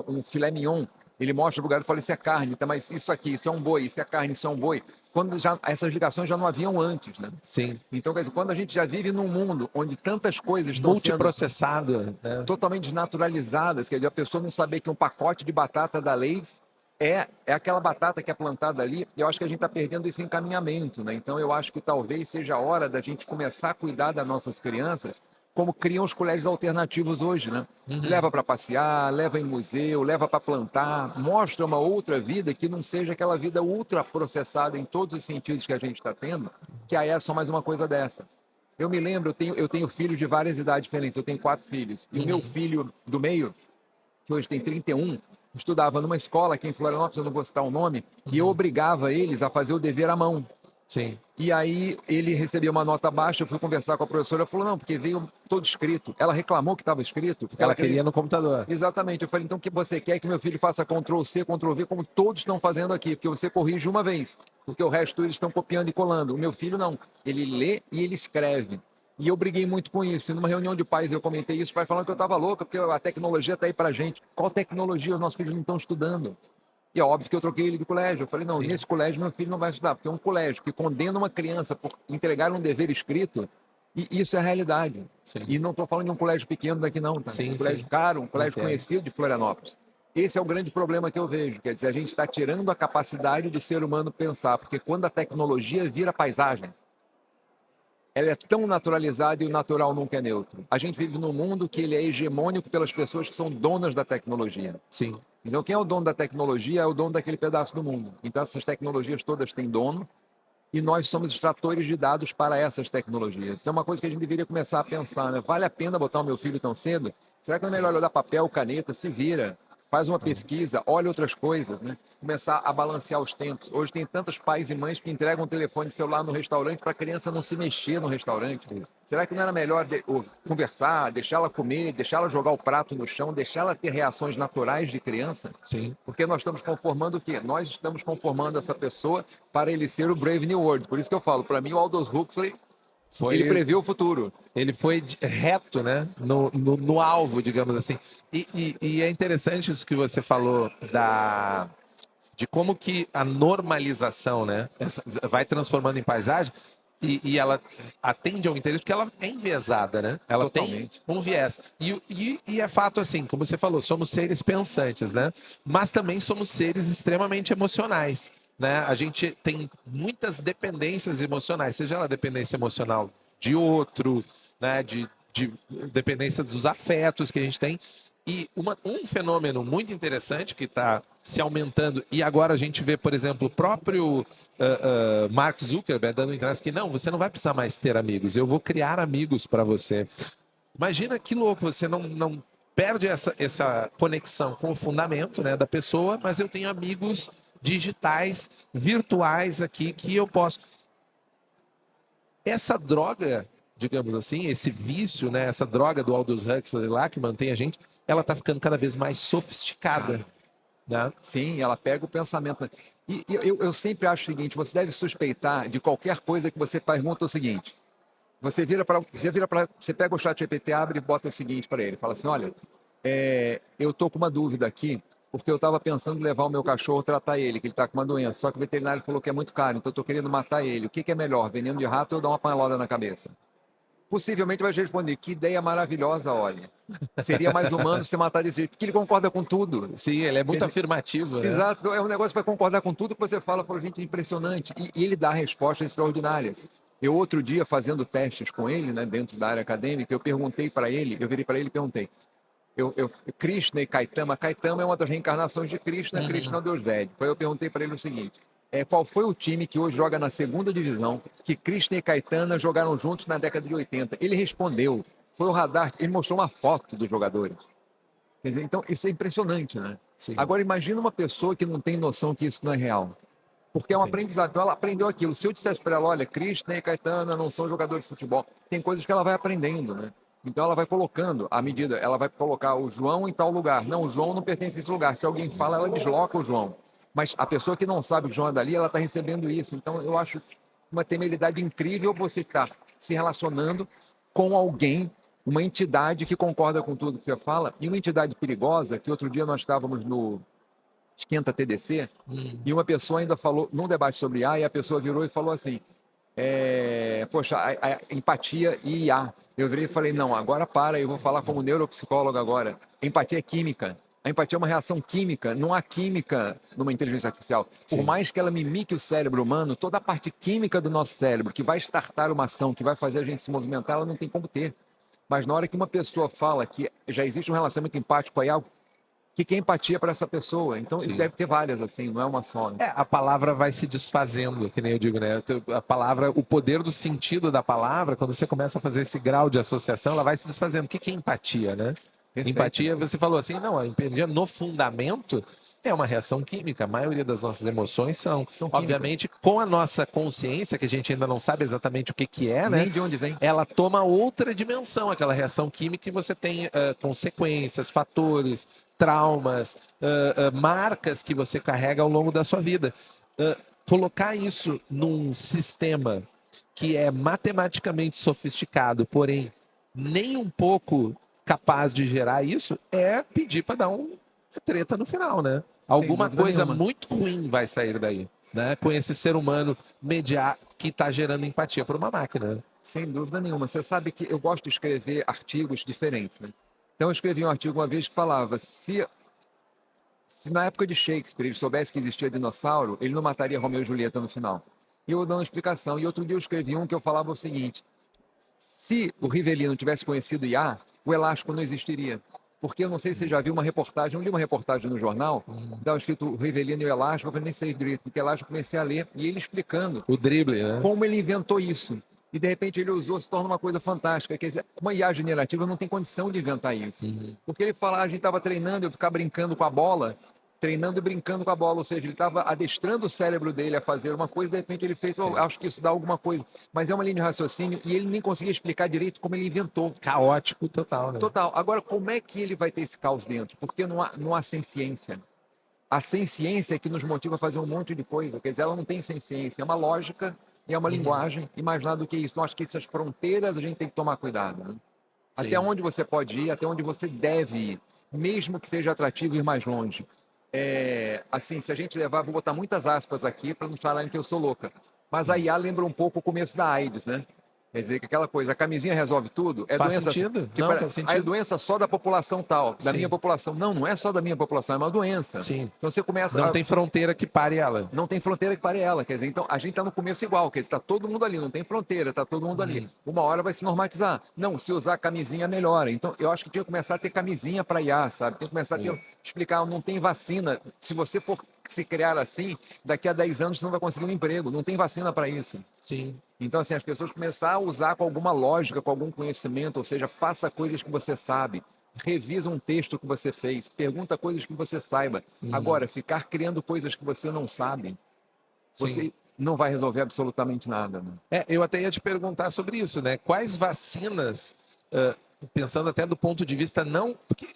um filé mignon, ele mostra pro garoto e fala, isso é carne, tá, mas isso aqui, isso é um boi, isso é carne, isso é um boi. Quando já essas ligações já não haviam antes, né? Sim. Então, quer dizer, quando a gente já vive num mundo onde tantas coisas estão sendo Multiprocessado, né? totalmente desnaturalizadas, quer dizer, a pessoa não saber que um pacote de batata da Lay's é aquela batata que é plantada ali, eu acho que a gente está perdendo esse encaminhamento, né? Então eu acho que talvez seja a hora da gente começar a cuidar das nossas crianças como criam os colégios alternativos hoje, né? Leva para passear, leva em museu, leva para plantar, mostra uma outra vida que não seja aquela vida ultraprocessada em todos os sentidos que a gente está tendo, que aí é só mais uma coisa dessa. Eu me lembro, eu tenho filhos de várias idades diferentes, eu tenho 4 filhos, e o meu filho do meio, que hoje tem 31, estudava numa escola aqui em Florianópolis, eu não vou citar o nome, e eu obrigava eles a fazer o dever à mão. Sim. E aí ele recebeu uma nota baixa, eu fui conversar com a professora, ela falou, não, porque veio todo escrito. Ela reclamou que estava escrito. Porque Ela queria no computador. Exatamente. Eu falei, então o que você quer que meu filho faça Ctrl-C, Ctrl-V, como todos estão fazendo aqui, porque você corrige uma vez, porque o resto eles estão copiando e colando. O meu filho não, ele lê e ele escreve. E eu briguei muito com isso. E numa reunião de pais eu comentei isso, o pai falando que eu estava louca, porque a tecnologia está aí para gente. Qual tecnologia os nossos filhos não estão estudando? E é óbvio que eu troquei ele de colégio. Eu falei, não, nesse colégio meu filho não vai estudar, porque é um colégio que condena uma criança por entregar um dever escrito, e isso é a realidade. Sim. E não estou falando de um colégio pequeno daqui não, tá? Um colégio caro, um colégio conhecido de Florianópolis. Esse é o grande problema que eu vejo, quer dizer, a gente está tirando a capacidade do ser humano pensar, porque quando a tecnologia vira paisagem, ela é tão naturalizada e o natural nunca é neutro. A gente vive num mundo que ele é hegemônico pelas pessoas que são donas da tecnologia. Sim. Então, quem é o dono da tecnologia é o dono daquele pedaço do mundo. Então, essas tecnologias todas têm dono e nós somos extratores de dados para essas tecnologias. Então, é uma coisa que a gente deveria começar a pensar, né? Vale a pena botar o meu filho tão cedo? Será que não é melhor eu dar papel, caneta, se vira? Faz uma pesquisa, olha outras coisas, né? Começar a balancear os tempos. Hoje tem tantos pais e mães que entregam um telefone celular no restaurante para a criança não se mexer no restaurante. Será que não era melhor conversar, deixá-la comer, deixá-la jogar o prato no chão, deixá-la ter reações naturais de criança? Sim. Porque nós estamos conformando o quê? Nós estamos conformando essa pessoa para ele ser o Brave New World. Por isso que eu falo, para mim o Aldous Huxley, ele previu o futuro. Ele foi reto, né? No alvo, digamos assim. E é interessante isso que você falou de como que a normalização, né? Vai transformando em paisagem e ela atende ao interesse, porque ela é enviesada, né? Ela Totalmente. tem um viés. E é fato assim, como você falou, somos seres pensantes, né? Mas também somos seres extremamente emocionais. Né? A gente tem muitas dependências emocionais, seja ela dependência emocional de outro, né? de dependência dos afetos que a gente tem. E um fenômeno muito interessante que está se aumentando, e agora a gente vê, por exemplo, o próprio Mark Zuckerberg dando entrada que não, você não vai precisar mais ter amigos, eu vou criar amigos para você. Imagina que louco, você não perde essa conexão com o fundamento, né, da pessoa, mas eu tenho amigos digitais, virtuais aqui, que eu posso... Essa droga, digamos assim, esse vício, né, essa droga do Aldous Huxley lá, que mantém a gente, ela está ficando cada vez mais sofisticada. Né? Sim, ela pega o pensamento. E eu sempre acho o seguinte, você deve suspeitar de qualquer coisa que você pergunta o seguinte, você pega o ChatGPT, abre e bota o seguinte para ele, fala assim, olha, eu tô com uma dúvida aqui, porque eu estava pensando em levar o meu cachorro, tratar ele, que ele está com uma doença. Só que o veterinário falou que é muito caro, então eu estou querendo matar ele. O que é melhor, veneno de rato ou dar uma panelada na cabeça? Possivelmente vai responder, que ideia maravilhosa, olha. Seria mais humano você matar desse jeito, porque ele concorda com tudo. Sim, ele é muito afirmativo. Né? Exato, é um negócio que vai concordar com tudo que você fala, gente, é impressionante. E ele dá respostas extraordinárias. Eu, outro dia, fazendo testes com ele, né, dentro da área acadêmica, eu perguntei para ele, eu virei para ele e perguntei, Krishna e Caetama é uma das reencarnações de Krishna, Krishna é o Deus velho. Então eu perguntei para ele o seguinte, qual foi o time que hoje joga na segunda divisão, que Krishna e Caetama jogaram juntos na década de 80? Ele respondeu, foi o radar, ele mostrou uma foto dos jogadores. Quer dizer, então, isso é impressionante, né? Sim. Agora, imagina uma pessoa que não tem noção que isso não é real. Porque é um Sim. aprendizado. Então, ela aprendeu aquilo. Se eu dissesse para ela, olha, Krishna e Caetano não são jogadores de futebol, tem coisas que ela vai aprendendo, né? Então, ela vai colocando, à medida, ela vai colocar o João em tal lugar. Não, o João não pertence a esse lugar. Se alguém fala, ela desloca o João. Mas a pessoa que não sabe que o João é dali, ela está recebendo isso. Então, eu acho uma temeridade incrível você estar se relacionando com alguém, uma entidade que concorda com tudo que você fala, e uma entidade perigosa, que outro dia nós estávamos no Esquenta TDC, e uma pessoa ainda falou, num debate sobre IA, e a pessoa virou e falou assim, poxa, a empatia e IA. Eu virei e falei, não, agora para, eu vou falar como neuropsicólogo agora. Empatia é química. A empatia é uma reação química, não há química numa inteligência artificial. Por Sim. mais que ela mimique o cérebro humano, toda a parte química do nosso cérebro, que vai startar uma ação, que vai fazer a gente se movimentar, ela não tem como ter. Mas na hora que uma pessoa fala que já existe um relacionamento empático com a IA, o que é empatia para essa pessoa? Então, Sim. deve ter várias, assim, não é uma só. Né? A palavra vai se desfazendo, que nem eu digo, né? A palavra, o poder do sentido da palavra, quando você começa a fazer esse grau de associação, ela vai se desfazendo. O que é empatia, né? Perfeito. Empatia, você falou assim, não, a empatia no fundamento é uma reação química. A maioria das nossas emoções são obviamente, com a nossa consciência, que a gente ainda não sabe exatamente o que é, né? Nem de onde vem. Ela toma outra dimensão, aquela reação química, e você tem consequências, fatores, traumas, marcas que você carrega ao longo da sua vida. Colocar isso num sistema que é matematicamente sofisticado, porém nem um pouco capaz de gerar isso, é pedir para dar uma treta no final, né? Alguma coisa nenhuma. muito ruim vai sair daí, né? Com esse ser humano mediar que está gerando empatia por uma máquina. Né? Sem dúvida nenhuma. Você sabe que eu gosto de escrever artigos diferentes, né? Então eu escrevi um artigo uma vez que falava, se na época de Shakespeare ele soubesse que existia dinossauro, ele não mataria Romeu e Julieta no final. E eu dando uma explicação. E outro dia eu escrevi um que eu falava o seguinte, se o Rivellini não tivesse conhecido IA, o elástico não existiria. Porque eu não sei se você já viu uma reportagem, eu li uma reportagem no jornal, estava escrito o Rivellini e o elástico, eu nem sei direito, porque elástico eu comecei a ler, e ele explicando o drible, né? Como ele inventou isso. E de repente ele usou, se torna uma coisa fantástica. Quer dizer, uma IA generativa não tem condição de inventar isso. Porque ele fala, a gente estava treinando, eu ficava brincando com a bola, treinando e brincando com a bola, ou seja, ele estava adestrando o cérebro dele a fazer uma coisa, de repente ele fez, acho que isso dá alguma coisa. Mas é uma linha de raciocínio e ele nem conseguia explicar direito como ele inventou. Caótico total, né? Total. Agora, como é que ele vai ter esse caos dentro? Porque não há ciência. A ciência é que nos motiva a fazer um monte de coisa. Quer dizer, ela não tem ciência, é uma lógica e é uma linguagem, e mais nada do que isso. Então, acho que essas fronteiras a gente tem que tomar cuidado. Né? Até onde você pode ir, até onde você deve ir, mesmo que seja atrativo ir mais longe. Assim, se a gente levar, vou botar muitas aspas aqui para não falarem que eu sou louca, mas a IA lembra um pouco o começo da AIDS, né? Quer dizer, que aquela coisa, a camisinha resolve tudo. Faz doença, sentido? Tipo, não, faz sentido. É doença só da população tal, da minha população. Não é só da minha população, é uma doença. Sim. Então você começa... Não tem fronteira que pare ela. Não tem fronteira que pare ela. Quer dizer, então a gente está no começo igual, quer dizer, está todo mundo ali, não tem fronteira, está todo mundo ali. Uma hora vai se normatizar. Não, se usar camisinha melhora. Então eu acho que tinha que começar a ter camisinha para IA, sabe? Tem que começar a explicar, não tem vacina. Se você for se criar assim, daqui a 10 anos você não vai conseguir um emprego. Não tem vacina para isso. Sim. Então, assim, as pessoas começar a usar com alguma lógica, com algum conhecimento, ou seja, faça coisas que você sabe, revisa um texto que você fez, pergunta coisas que você saiba. Agora, ficar criando coisas que você não sabe, você não vai resolver absolutamente nada. Né? Eu até ia te perguntar sobre isso, né? Quais vacinas, pensando até do ponto de vista não... Porque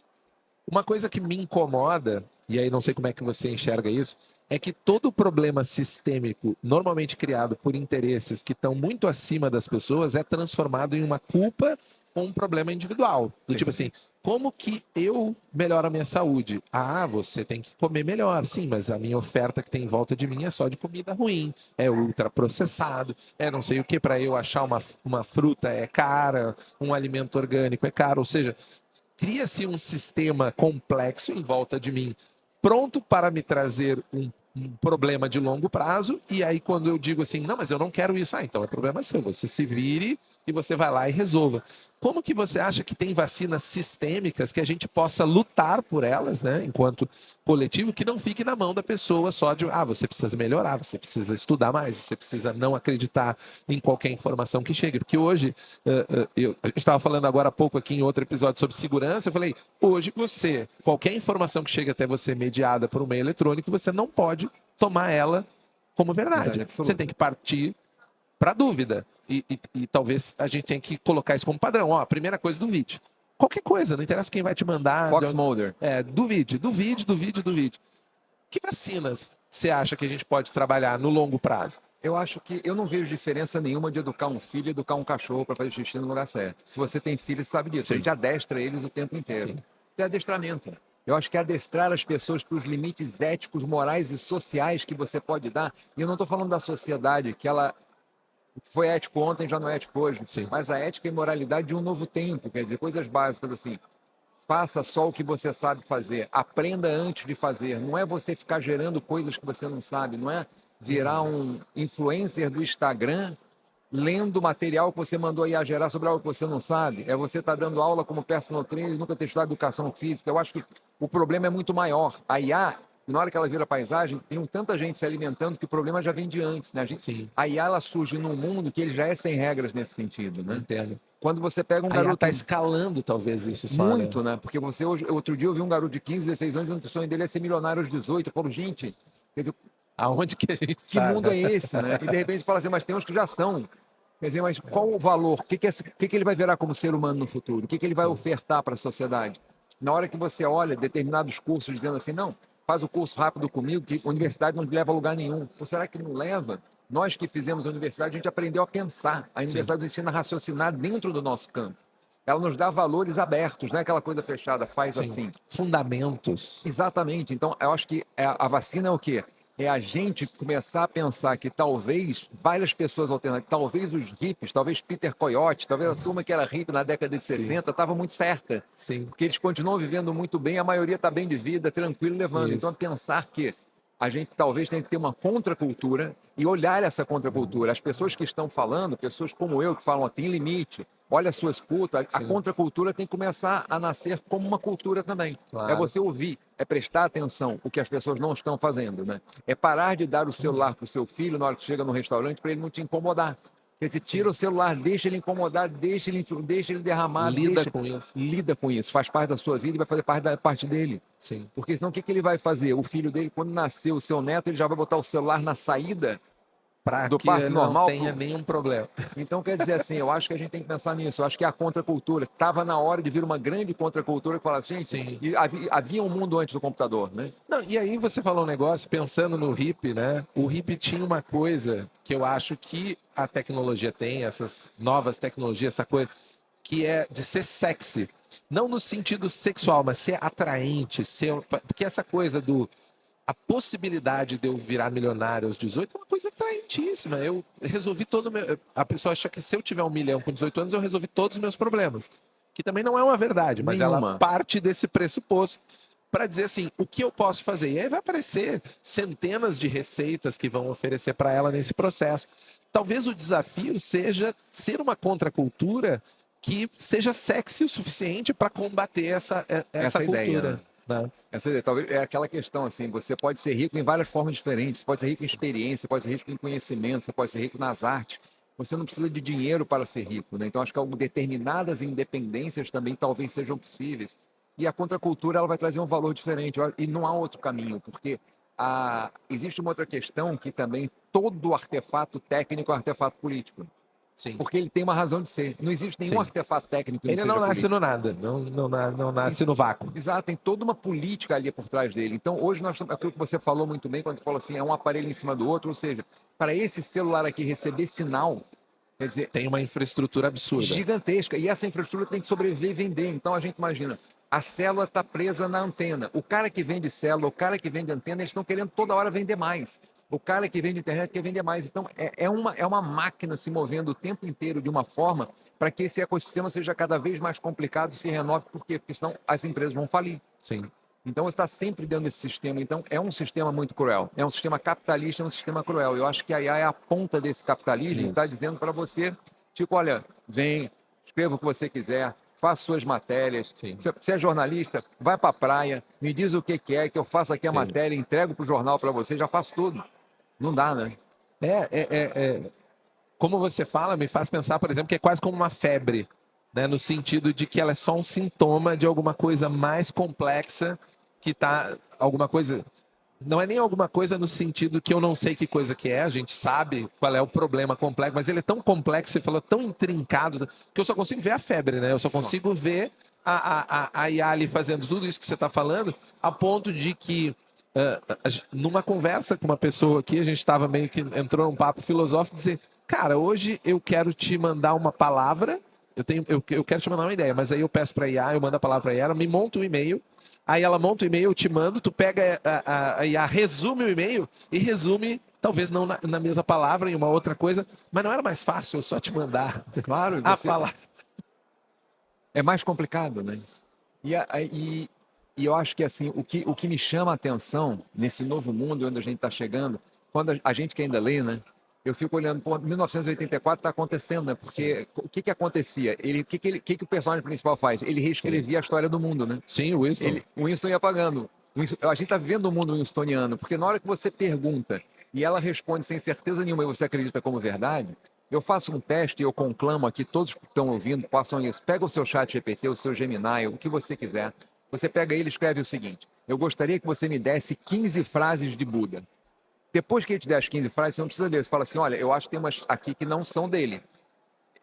uma coisa que me incomoda, e aí não sei como é que você enxerga isso, é que todo problema sistêmico, normalmente criado por interesses que estão muito acima das pessoas, é transformado em uma culpa ou um problema individual. Do tipo assim, como que eu melhoro a minha saúde? Ah, você tem que comer melhor. Sim, mas a minha oferta que tem em volta de mim é só de comida ruim, é ultraprocessado, não sei o que, para eu achar uma fruta é cara, um alimento orgânico é caro, ou seja, cria-se um sistema complexo em volta de mim, pronto para me trazer um problema de longo prazo, e aí quando eu digo assim, não, mas eu não quero isso, então é problema seu, você se vire e você vai lá e resolva. Como que você acha que tem vacinas sistêmicas que a gente possa lutar por elas, né, enquanto coletivo, que não fique na mão da pessoa só de, você precisa melhorar, você precisa estudar mais, você precisa não acreditar em qualquer informação que chegue. Porque hoje, a gente estava falando agora há pouco aqui em outro episódio sobre segurança, eu falei, hoje qualquer informação que chega até você mediada por um meio eletrônico, você não pode tomar ela como verdade. Você tem que partir para dúvida. E talvez a gente tenha que colocar isso como padrão. A primeira coisa, duvide. Qualquer coisa, não interessa quem vai te mandar. Fox Mulder. Duvide. Que vacinas você acha que a gente pode trabalhar no longo prazo? Eu acho que eu não vejo diferença nenhuma de educar um filho e educar um cachorro para fazer xixi no lugar certo. Se você tem filho, você sabe disso. Sim. A gente adestra eles o tempo inteiro. Sim. Tem adestramento. Eu acho que adestrar as pessoas para os limites éticos, morais e sociais que você pode dar. E eu não estou falando da sociedade, que ela foi ético ontem, já não é ético hoje. Sim. Mas a ética e moralidade de um novo tempo. Quer dizer, coisas básicas assim. Faça só o que você sabe fazer. Aprenda antes de fazer. Não é você ficar gerando coisas que você não sabe. Não é virar um influencer do Instagram lendo material que você mandou a IA gerar sobre algo que você não sabe. É você estar dando aula como personal trainer e nunca ter estudado educação física. Eu acho que o problema é muito maior. A IA, na hora que ela vira paisagem, tem tanta gente se alimentando que o problema já vem de antes. Né? A IA ela surge num mundo que ele já é sem regras nesse sentido. Né? Entendo. Quando você pega um a garoto... IA está escalando talvez isso só, muito, né? Porque outro dia eu vi um garoto de 15, 16 anos dizendo que o sonho dele é ser milionário aos 18. Eu falo, gente... Aonde que a gente Que mundo é esse, né? E de repente fala assim, mas tem uns que já são. Quer dizer, mas qual o valor? O que ele vai virar como ser humano no futuro? O que ele vai ofertar para a sociedade? Na hora que você olha determinados cursos dizendo assim, não, faz o curso rápido comigo, que a universidade não leva a lugar nenhum. Pô, será que não leva? Nós que fizemos a universidade, a gente aprendeu a pensar. A universidade nos ensina a raciocinar dentro do nosso campo. Ela nos dá valores abertos, não é aquela coisa fechada, faz assim. Fundamentos. Exatamente. Então, eu acho que a vacina é o quê? É a gente começar a pensar que talvez várias pessoas alternativas, talvez os hippies, talvez Peter Coyote, talvez a turma que era hippie na década de 60 estava muito certa. Sim. Porque eles continuam vivendo muito bem, a maioria está bem de vida, tranquilo, levando. Isso. Então, pensar que a gente talvez tenha que ter uma contracultura e olhar essa contracultura. As pessoas que estão falando, pessoas como eu, que falam, tem limite, olha a sua escuta, a contracultura tem que começar a nascer como uma cultura também. Claro. É você ouvir, é prestar atenção o que as pessoas não estão fazendo, né? É parar de dar o celular para o seu filho na hora que chega no restaurante para ele não te incomodar. Quer dizer, tira o celular, deixa ele incomodar, deixa ele derramar. Lida com isso, faz parte da sua vida e vai fazer parte dele. Sim. Porque senão o que ele vai fazer? O filho dele, quando nascer o seu neto, ele já vai botar o celular na saída para do que parto normal. Não tenha nenhum problema. Então, quer dizer assim, eu acho que a gente tem que pensar nisso. Eu acho que a contracultura estava na hora de vir uma grande contracultura que falasse, gente, havia um mundo antes do computador, né? Não, e aí você falou um negócio, pensando no hippie, né? O hippie tinha uma coisa que eu acho que a tecnologia tem, essas novas tecnologias, essa coisa que é de ser sexy. Não no sentido sexual, mas ser atraente, porque essa coisa a possibilidade de eu virar milionário aos 18 é uma coisa atraentíssima. Eu resolvi a pessoa acha que se eu tiver 1 milhão com 18 anos, eu resolvi todos os meus problemas. Que também não é uma verdade, mas ela parte desse pressuposto para dizer assim, o que eu posso fazer? E aí vai aparecer centenas de receitas que vão oferecer para ela nesse processo. Talvez o desafio seja ser uma contracultura que seja sexy o suficiente para combater essa cultura. Ideia, né? Essa ideia, talvez é aquela questão assim, você pode ser rico em várias formas diferentes, você pode ser rico em experiência, você pode ser rico em conhecimento, você pode ser rico nas artes, você não precisa de dinheiro para ser rico, né? Então acho que determinadas independências também talvez sejam possíveis, e a contracultura ela vai trazer um valor diferente, e não há outro caminho, porque existe uma outra questão que também todo artefato técnico é artefato político. Sim. Porque ele tem uma razão de ser. Não existe nenhum artefato técnico. Ele não nasce no nada, não nasce no vácuo. Exato, tem toda uma política ali por trás dele. Então, hoje, aquilo que você falou muito bem, quando você falou assim, é um aparelho em cima do outro, ou seja, para esse celular aqui receber sinal, quer dizer... Tem uma infraestrutura absurda. Gigantesca. E essa infraestrutura tem que sobreviver e vender. Então, a gente imagina, a célula está presa na antena. O cara que vende célula, o cara que vende antena, eles estão querendo toda hora vender mais. O cara que vende internet quer vender mais. Então, é uma máquina se movendo o tempo inteiro de uma forma para que esse ecossistema seja cada vez mais complicado e se renove. Por quê? Porque senão as empresas vão falir. Sim. Então, você está sempre dentro desse sistema. Então, é um sistema muito cruel. É um sistema capitalista, é um sistema cruel. Eu acho que a IA é a ponta desse capitalismo e está dizendo para você Tipo, olha, vem, escreva o que você quiser, faça suas matérias. Sim. Se você é jornalista, vai para a praia, me diz o que é, que eu faço aqui a Sim. matéria, entrego para o jornal para você, já faço tudo. Não dá, né? Como você fala, me faz pensar, por exemplo, que é quase como uma febre, né? No sentido de que ela é só um sintoma de alguma coisa mais complexa que tá alguma coisa. Não é nem alguma coisa no sentido que eu não sei que coisa que é, a gente sabe qual é o problema complexo, mas ele é tão complexo, você falou, tão intrincado, que eu só consigo ver a febre, né? Eu só consigo ver a IA ali fazendo tudo isso que você está falando, a ponto de que, numa conversa com uma pessoa aqui, a gente estava meio que entrou num papo filosófico, dizer, cara, hoje eu quero te mandar uma palavra, eu quero te mandar uma ideia, mas aí eu peço para a IA, eu mando a palavra para a IA, ela me monta um e-mail. Aí ela monta o e-mail, eu te mando, tu pega a IA, resume o e-mail e resume, talvez não na mesma palavra, em uma outra coisa, mas não era mais fácil eu só te mandar Claro, a você... palavra. É mais complicado, né? E eu acho que assim, o que me chama a atenção nesse novo mundo onde a gente está chegando, quando a gente que ainda lê, né? Eu fico olhando, pô, 1984 está acontecendo, né? Porque o que acontecia? O que o personagem principal faz? Ele reescrevia a história do mundo, né? Sim, o Winston. O Winston ia apagando. A gente está vivendo um mundo winstoniano, porque na hora que você pergunta e ela responde sem certeza nenhuma e você acredita como verdade, eu faço um teste e eu conclamo aqui, todos que estão ouvindo, façam isso. Pega o seu chat GPT, o seu Gemini, o que você quiser. Você pega ele e escreve o seguinte: eu gostaria que você me desse 15 frases de Buda. Depois que ele te der as 15 frases, você não precisa ler. Você fala assim, olha, eu acho que tem umas aqui que não são dele.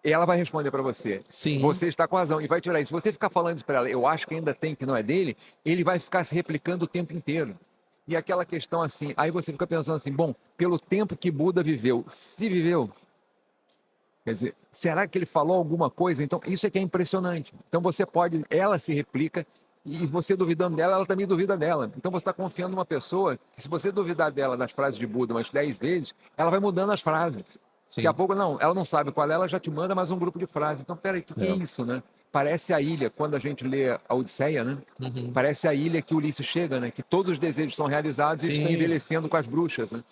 E ela vai responder para você. Sim. Você está com razão. E vai tirar isso. Se você ficar falando isso para ela, eu acho que ainda tem que não é dele, ele vai ficar se replicando o tempo inteiro. E aquela questão assim, aí você fica pensando assim, bom, pelo tempo que Buda viveu, se viveu, quer dizer, será que ele falou alguma coisa? Então, isso é que é impressionante. Então, você pode, ela se replica, e você duvidando dela, ela também duvida dela. Então, você está confiando numa pessoa que, se você duvidar dela das frases de Buda umas 10 vezes, ela vai mudando as frases. Sim. Daqui a pouco, não, ela não sabe qual é, ela já te manda mais um grupo de frases. Então, peraí, o que é isso, né? Parece a ilha, quando a gente lê a Odisseia, né? Uhum. Parece a ilha que Ulisses chega, né? Que todos os desejos são realizados e eles estão envelhecendo com as bruxas, né?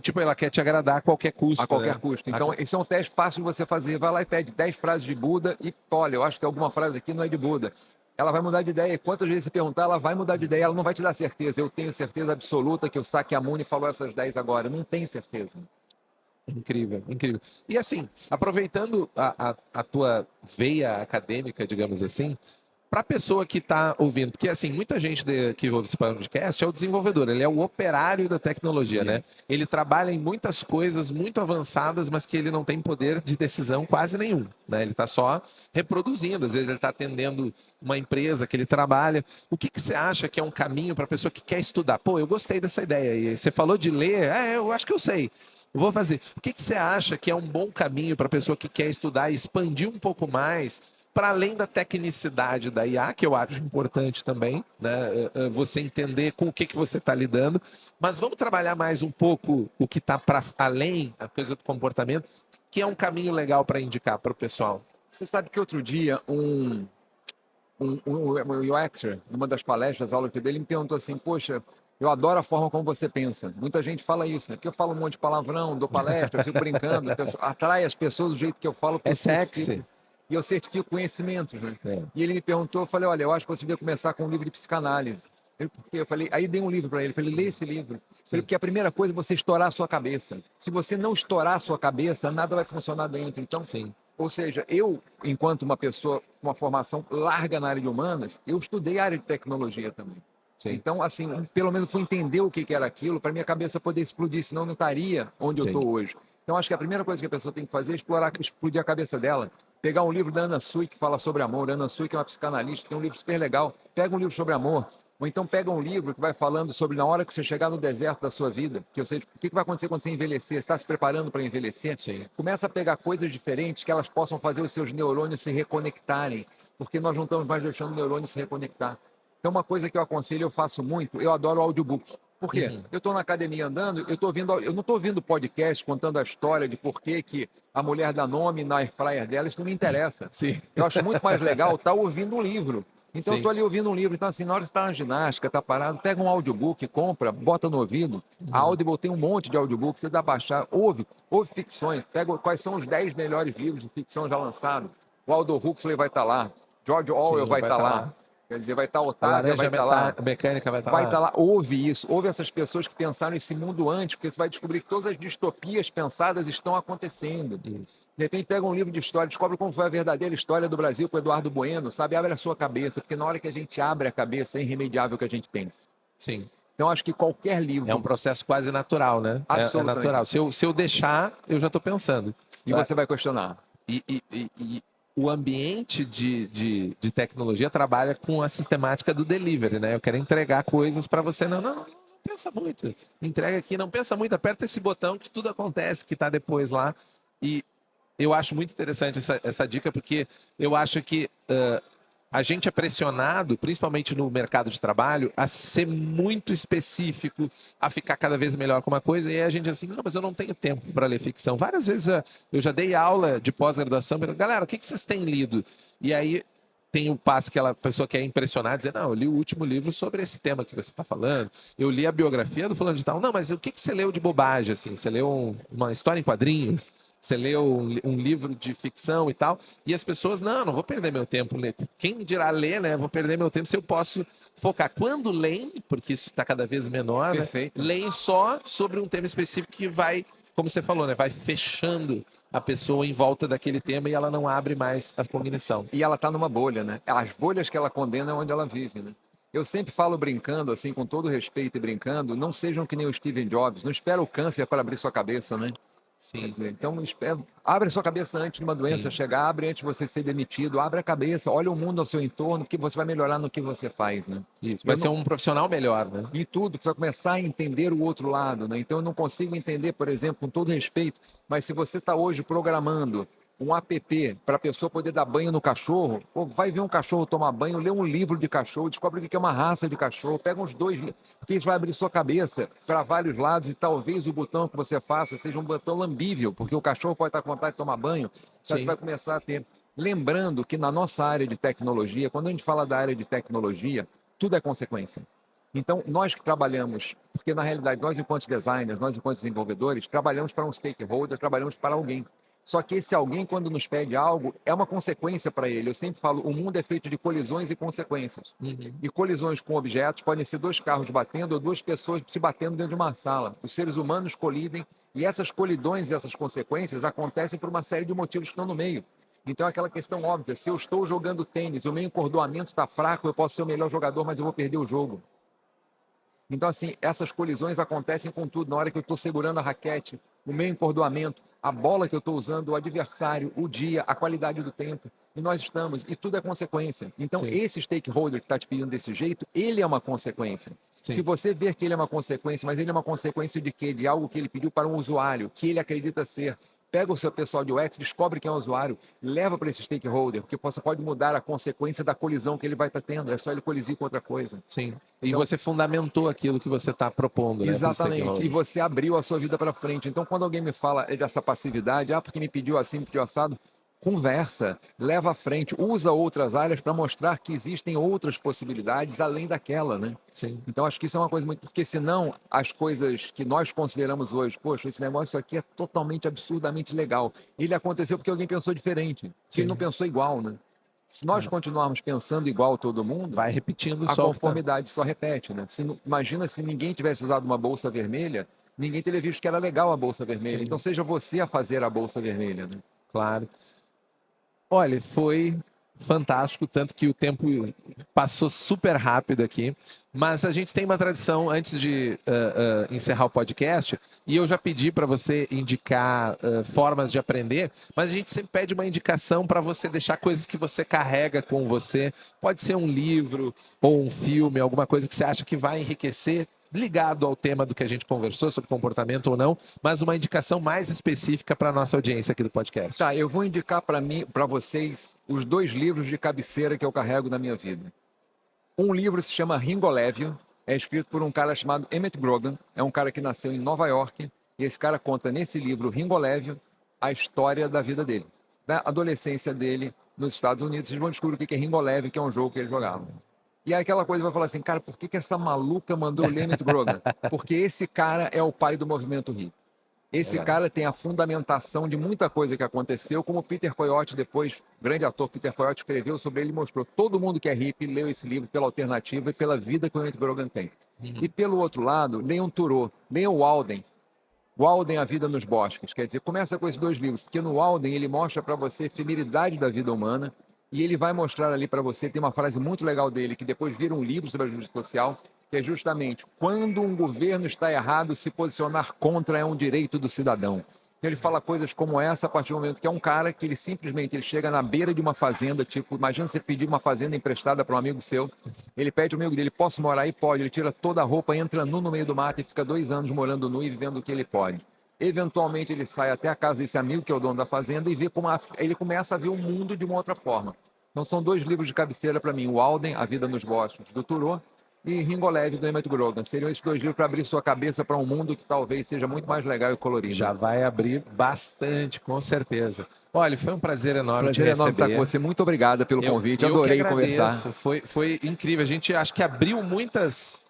Tipo, ela quer te agradar a qualquer custo. A qualquer né? custo. Então, esse é um teste fácil de você fazer. Vai lá e pede 10 frases de Buda e, olha, eu acho que alguma frase aqui não é de Buda. Ela vai mudar de ideia. Quantas vezes você perguntar, ela vai mudar de ideia. Ela não vai te dar certeza. Eu tenho certeza absoluta que o Sakyamuni falou essas 10 agora. Não tenho certeza. Incrível, incrível. E assim, aproveitando a tua veia acadêmica, digamos assim, para a pessoa que está ouvindo, porque assim, muita gente que ouve esse podcast é o desenvolvedor, ele é o operário da tecnologia, né? Ele trabalha em muitas coisas muito avançadas, mas que ele não tem poder de decisão quase nenhum, né? Ele está só reproduzindo, às vezes ele está atendendo uma empresa que ele trabalha. O que você acha que é um caminho para a pessoa que quer estudar? Pô, eu gostei dessa ideia, e você falou de ler, eu acho que eu sei. Eu vou fazer. O que você acha que é um bom caminho para a pessoa que quer estudar e expandir um pouco mais, para além da tecnicidade da IA, que eu acho importante também, né? Você entender com o que você está lidando, mas vamos trabalhar mais um pouco o que está para além, a coisa do comportamento, que é um caminho legal para indicar para o pessoal. Você sabe que outro dia um UXer, numa das palestras, aula que dele, me perguntou assim, poxa, eu adoro a forma como você pensa. Muita gente fala isso, né? Porque eu falo um monte de palavrão, dou palestra, eu fico brincando, atrai as pessoas do jeito que eu falo. É sexy. E eu certifico conhecimentos, né? E ele me perguntou, eu falei, olha, eu acho que você devia começar com um livro de psicanálise. Eu falei, aí dei um livro para ele, falei, lê esse livro. Falei, porque a primeira coisa é você estourar a sua cabeça. Se você não estourar a sua cabeça, nada vai funcionar dentro. Então, sim. Ou seja, eu, enquanto uma pessoa com uma formação larga na área de humanas, eu estudei a área de tecnologia também. Sim. Então, assim, pelo menos fui entender o que era aquilo para minha cabeça poder explodir, senão eu não estaria onde eu estou hoje. Então, acho que a primeira coisa que a pessoa tem que fazer é explodir a cabeça dela. Pegar um livro da Anna Sui, que fala sobre amor. Anna Sui, que é uma psicanalista, tem um livro super legal. Pega um livro sobre amor. Ou então pega um livro que vai falando sobre na hora que você chegar no deserto da sua vida, que eu sei o que vai acontecer quando você envelhecer, você está se preparando para envelhecer. Sim. Começa a pegar coisas diferentes que elas possam fazer os seus neurônios se reconectarem, porque nós não estamos mais deixando o neurônio se reconectar. Então, uma coisa que eu aconselho, eu faço muito, eu adoro audiobook. Por quê? Eu estou na academia andando, eu não estou ouvindo podcast contando a história de por que a mulher dá nome na air fryer dela, isso não me interessa. Sim. Eu acho muito mais legal estar ouvindo um livro. Então, eu Sim. tô ali ouvindo um livro. Então, assim, na hora que você tá na ginástica, tá parado, pega um audiobook, compra, bota no ouvido. A Audible tem um monte de audiobook, você dá pra baixar, ouve ficções, pega quais são os 10 melhores livros de ficção já lançados. O Aldo Huxley vai estar lá, George Orwell Sim, vai vai estar estar lá. lá. Quer dizer, vai estar A Otávia, vai Laranja estar lá. Mecânica vai estar Vai lá. estar lá, ouve isso, ouve essas pessoas que pensaram esse mundo antes, porque você vai descobrir que todas as distopias pensadas estão acontecendo. Isso. De repente pega um livro de história, descobre como foi a verdadeira história do Brasil com o Eduardo Bueno, sabe? Abre a sua cabeça, porque na hora que a gente abre a cabeça é irremediável que a gente pense. Sim. Então acho que qualquer É um livro, processo quase natural, né? É absolutamente, natural. Se eu deixar, eu já estou pensando. e você vai questionar. E o ambiente de tecnologia trabalha com a sistemática do delivery, né? Eu quero entregar coisas para você. Não pensa muito. Entrega aqui, não pensa muito. Aperta esse botão que tudo acontece, que está depois lá. E eu acho muito interessante essa dica, porque eu acho que a gente é pressionado, principalmente no mercado de trabalho, a ser muito específico, a ficar cada vez melhor com uma coisa, e aí a gente assim, não, mas eu não tenho tempo para ler ficção. Várias vezes eu já dei aula de pós-graduação, galera, o que vocês têm lido? E aí tem o passo que aquela pessoa quer impressionar, dizer, não, eu li o último livro sobre esse tema que você está falando, eu li a biografia do fulano de tal. Não, mas o que você leu de bobagem, assim? Você leu uma história em quadrinhos? Você leu um livro de ficção e tal, e as pessoas, não vou perder meu tempo. Quem dirá ler, né? Vou perder meu tempo se eu posso focar. Quando leem, porque isso está cada vez menor, né? Perfeito. Leem só sobre um tema específico que vai, como você falou, né? Vai fechando a pessoa em volta daquele tema e ela não abre mais a cognição. E ela está numa bolha, né? As bolhas que ela condena é onde ela vive, né? Eu sempre falo brincando, assim, com todo respeito e brincando, não sejam que nem o Steve Jobs, não espera o câncer para abrir sua cabeça, né? Sim. Então, abre a sua cabeça antes de uma doença chegar, abre antes de você ser demitido, abre a cabeça, olha o mundo ao seu entorno, porque você vai melhorar no que você faz, né? Isso, vai ser um profissional melhor, né? E tudo, você vai começar a entender o outro lado, né? Então, eu não consigo entender, por exemplo, com todo respeito, mas se você está hoje programando um app para a pessoa poder dar banho no cachorro, pô, vai ver um cachorro tomar banho, lê um livro de cachorro, descobre o que é uma raça de cachorro, pega uns dois, porque isso vai abrir sua cabeça para vários lados e talvez o botão que você faça seja um botão lambível, porque o cachorro pode estar com vontade de tomar banho, então você vai começar a ter. Lembrando que na nossa área de tecnologia, quando a gente fala da área de tecnologia, tudo é consequência. Então, nós que trabalhamos, porque na realidade nós enquanto designers, nós enquanto desenvolvedores, trabalhamos para um stakeholder, trabalhamos para alguém. Só que esse alguém, quando nos pede algo, é uma consequência para ele. Eu sempre falo, o mundo é feito de colisões e consequências. E colisões com objetos podem ser dois carros batendo ou duas pessoas se batendo dentro de uma sala. Os seres humanos colidem e essas colidões e essas consequências acontecem por uma série de motivos que estão no meio. Então é aquela questão óbvia, se eu estou jogando tênis, o meu encordoamento está fraco, eu posso ser o melhor jogador, mas eu vou perder o jogo. Então, assim, essas colisões acontecem com tudo. Na hora que eu estou segurando a raquete, o meu encordoamento, a bola que eu estou usando, o adversário, o dia, a qualidade do tempo. E nós estamos, e tudo é consequência. Então, esse stakeholder que está te pedindo desse jeito, ele é uma consequência. Se você ver que ele é uma consequência, mas ele é uma consequência de quê? De algo que ele pediu para um usuário, que ele acredita ser. Pega o seu pessoal de UX, descobre quem é o usuário, leva para esse stakeholder, porque você pode mudar a consequência da colisão que ele vai estar tendo. É só ele colisir com outra coisa. Sim. E então, você fundamentou aquilo que você está propondo. Exatamente. Né, e você abriu a sua vida para frente. Então, quando alguém me fala dessa passividade, porque me pediu assim, me pediu assado, conversa, leva à frente, usa outras áreas para mostrar que existem outras possibilidades além daquela, né? Sim. Então acho que isso é uma coisa muito, porque senão as coisas que nós consideramos hoje, poxa, esse negócio aqui é totalmente absurdamente legal. Ele aconteceu porque alguém pensou diferente, ele não pensou igual, né? Se nós continuarmos pensando igual todo mundo, vai repetindo a conformidade só repete, né? Imagina se ninguém tivesse usado uma bolsa vermelha, ninguém teria visto que era legal a bolsa vermelha. Sim. Então seja você a fazer a bolsa vermelha, né? Claro. Olha, foi fantástico, tanto que o tempo passou super rápido aqui, mas a gente tem uma tradição antes de encerrar o podcast, e eu já pedi para você indicar formas de aprender, mas a gente sempre pede uma indicação para você deixar coisas que você carrega com você, pode ser um livro ou um filme, alguma coisa que você acha que vai enriquecer, ligado ao tema do que a gente conversou sobre comportamento ou não, mas uma indicação mais específica para a nossa audiência aqui do podcast. Tá, eu vou indicar para vocês os 2 livros de cabeceira que eu carrego na minha vida. Um livro se chama Ringolévio, é escrito por um cara chamado Emmett Grogan, é um cara que nasceu em Nova York, e esse cara conta nesse livro Ringolévio a história da vida dele, da adolescência dele, nos Estados Unidos, vocês vão descobrir o que é Ringolev, que é um jogo que eles jogavam. E aí aquela coisa vai falar assim, cara, por que essa maluca mandou o Emmett Grogan? Porque esse cara é o pai do movimento hippie. Esse cara tem a fundamentação de muita coisa que aconteceu, como o Peter Coyote depois, o grande ator Peter Coyote escreveu sobre ele e mostrou. Todo mundo que é hippie leu esse livro pela alternativa e pela vida que o Emmett Grogan tem. E pelo outro lado, leiam Thoreau, leiam Walden. Walden, A Vida nos Bosques. Quer dizer, começa com esses dois livros, porque no Walden ele mostra para você a efemeridade da vida humana e ele vai mostrar ali para você, tem uma frase muito legal dele, que depois vira um livro sobre a justiça social, que é justamente, quando um governo está errado, se posicionar contra é um direito do cidadão. Então ele fala coisas como essa a partir do momento que é um cara que ele simplesmente ele chega na beira de uma fazenda, tipo, imagina você pedir uma fazenda emprestada para um amigo seu, ele pede ao amigo dele, posso morar aí? Pode. Ele tira toda a roupa, entra nu no meio do mato e fica 2 anos morando nu e vivendo o que ele pode. Eventualmente ele sai até a casa desse amigo, que é o dono da fazenda, e vê como ele começa a ver o mundo de uma outra forma. Então são 2 livros de cabeceira para mim, o Walden, A Vida nos Bosques, do Thoreau, e Ringolev, do Emmett Grogan. Seriam esses 2 livros para abrir sua cabeça para um mundo que talvez seja muito mais legal e colorido. Já vai abrir bastante, com certeza. Olha, foi um prazer enorme te Prazer enorme estar receber. com você. Muito obrigado pelo convite. Eu Adorei que agradeço. conversar. Foi incrível. A gente acho que abriu muitas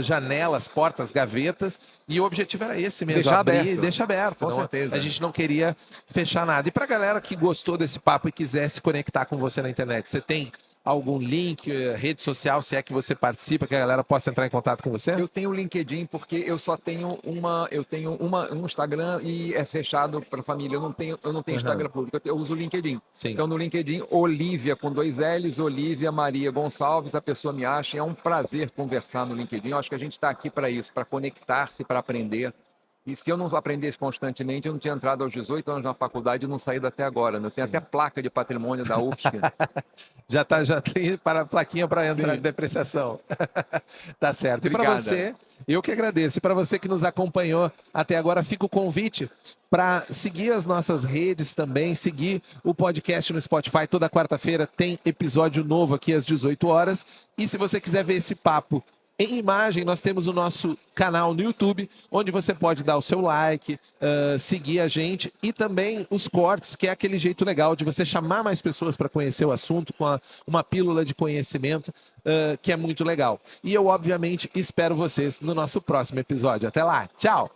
janelas, portas, gavetas, e o objetivo era esse mesmo, Deixar abrir aberto. e deixar aberto. Com Não, certeza. a gente não queria fechar nada. E para a galera que gostou desse papo e quiser se conectar com você na internet, você tem algum link, rede social, se é que você participa, que a galera possa entrar em contato com você? Eu tenho o LinkedIn porque eu só tenho um Instagram e é fechado para a família. Eu não tenho Instagram público, eu uso o LinkedIn. Sim. Então no LinkedIn, Olívia com 2 L's, Olívia Maria Gonçalves, a pessoa me acha. É um prazer conversar no LinkedIn. Eu acho que a gente está aqui para isso, para conectar-se, para aprender. E se eu não aprendesse constantemente, eu não tinha entrado aos 18 anos na faculdade e não saído até agora. Eu tenho até placa de patrimônio da UFSC. Já tem para plaquinha para entrar em depreciação. Tá certo. E para você, eu que agradeço. E para você que nos acompanhou até agora, fica o convite para seguir as nossas redes também, seguir o podcast no Spotify. Toda quarta-feira tem episódio novo aqui às 18 horas. E se você quiser ver esse papo em imagem, nós temos o nosso canal no YouTube, onde você pode dar o seu like, seguir a gente e também os cortes, que é aquele jeito legal de você chamar mais pessoas para conhecer o assunto com uma pílula de conhecimento, que é muito legal. E eu, obviamente, espero vocês no nosso próximo episódio. Até lá, tchau!